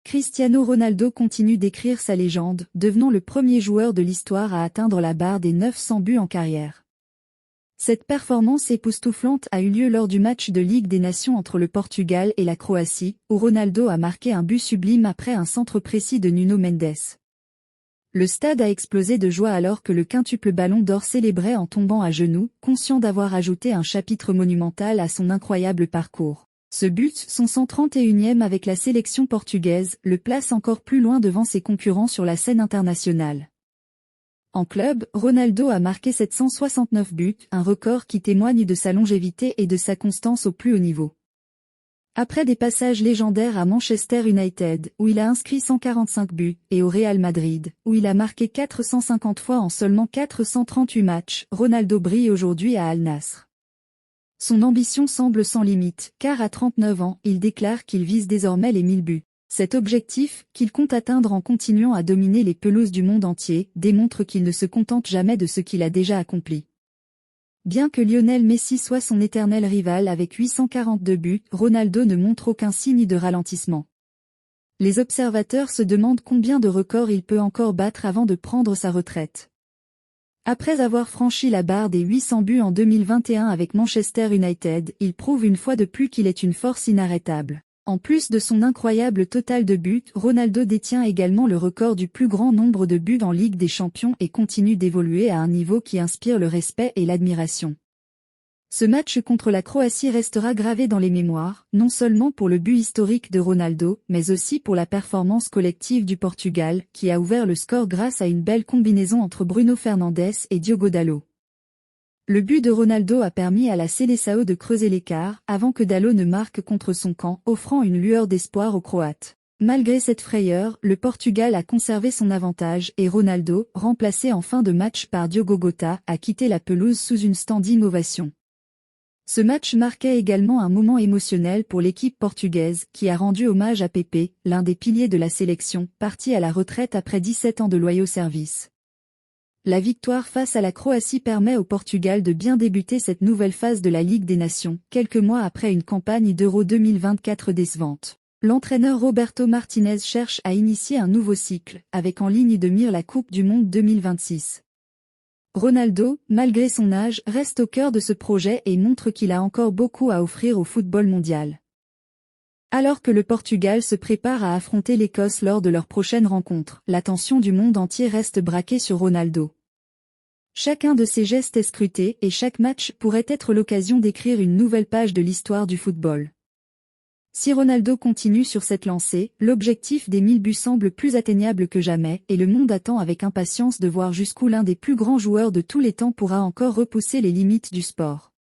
Cristiano Ronaldo continue d'écrire sa légende, devenant le premier joueur de l'histoire à atteindre la barre des 900 buts en carrière. Cette performance époustouflante a eu lieu lors du match de Ligue des Nations entre le Portugal et la Croatie, où Ronaldo a marqué un but sublime après un centre précis de Nuno Mendes. Le stade a explosé de joie alors que le quintuple ballon d'or célébrait en tombant à genoux, conscient d'avoir ajouté un chapitre monumental à son incroyable parcours. Ce but, son 131e avec la sélection portugaise, le place encore plus loin devant ses concurrents sur la scène internationale. En club, Ronaldo a marqué 769 buts, un record qui témoigne de sa longévité et de sa constance au plus haut niveau. Après des passages légendaires à Manchester United, où il a inscrit 145 buts, et au Real Madrid, où il a marqué 450 fois en seulement 438 matchs, Ronaldo brille aujourd'hui à Al Nassr. Son ambition semble sans limite, car à 39 ans, il déclare qu'il vise désormais les 1000 buts. Cet objectif, qu'il compte atteindre en continuant à dominer les pelouses du monde entier, démontre qu'il ne se contente jamais de ce qu'il a déjà accompli. Bien que Lionel Messi soit son éternel rival avec 842 buts, Ronaldo ne montre aucun signe de ralentissement. Les observateurs se demandent combien de records il peut encore battre avant de prendre sa retraite. Après avoir franchi la barre des 800 buts en 2021 avec Manchester United, il prouve une fois de plus qu'il est une force inarrêtable. En plus de son incroyable total de buts, Ronaldo détient également le record du plus grand nombre de buts en Ligue des Champions et continue d'évoluer à un niveau qui inspire le respect et l'admiration. Ce match contre la Croatie restera gravé dans les mémoires, non seulement pour le but historique de Ronaldo, mais aussi pour la performance collective du Portugal, qui a ouvert le score grâce à une belle combinaison entre Bruno Fernandes et Diogo Dalot. Le but de Ronaldo a permis à la Seleção de creuser l'écart, avant que Dalot ne marque contre son camp, offrant une lueur d'espoir aux Croates. Malgré cette frayeur, le Portugal a conservé son avantage et Ronaldo, remplacé en fin de match par Diogo Jota, a quitté la pelouse sous une standing ovation. Ce match marquait également un moment émotionnel pour l'équipe portugaise, qui a rendu hommage à Pepe, l'un des piliers de la sélection, parti à la retraite après 17 ans de loyaux services. La victoire face à la Croatie permet au Portugal de bien débuter cette nouvelle phase de la Ligue des Nations, quelques mois après une campagne d'Euro 2024 décevante. L'entraîneur Roberto Martinez cherche à initier un nouveau cycle, avec en ligne de mire la Coupe du Monde 2026. Ronaldo, malgré son âge, reste au cœur de ce projet et montre qu'il a encore beaucoup à offrir au football mondial. Alors que le Portugal se prépare à affronter l'Écosse lors de leur prochaine rencontre, l'attention du monde entier reste braquée sur Ronaldo. Chacun de ses gestes est scruté et chaque match pourrait être l'occasion d'écrire une nouvelle page de l'histoire du football. Si Ronaldo continue sur cette lancée, l'objectif des 1000 buts semble plus atteignable que jamais et le monde attend avec impatience de voir jusqu'où l'un des plus grands joueurs de tous les temps pourra encore repousser les limites du sport.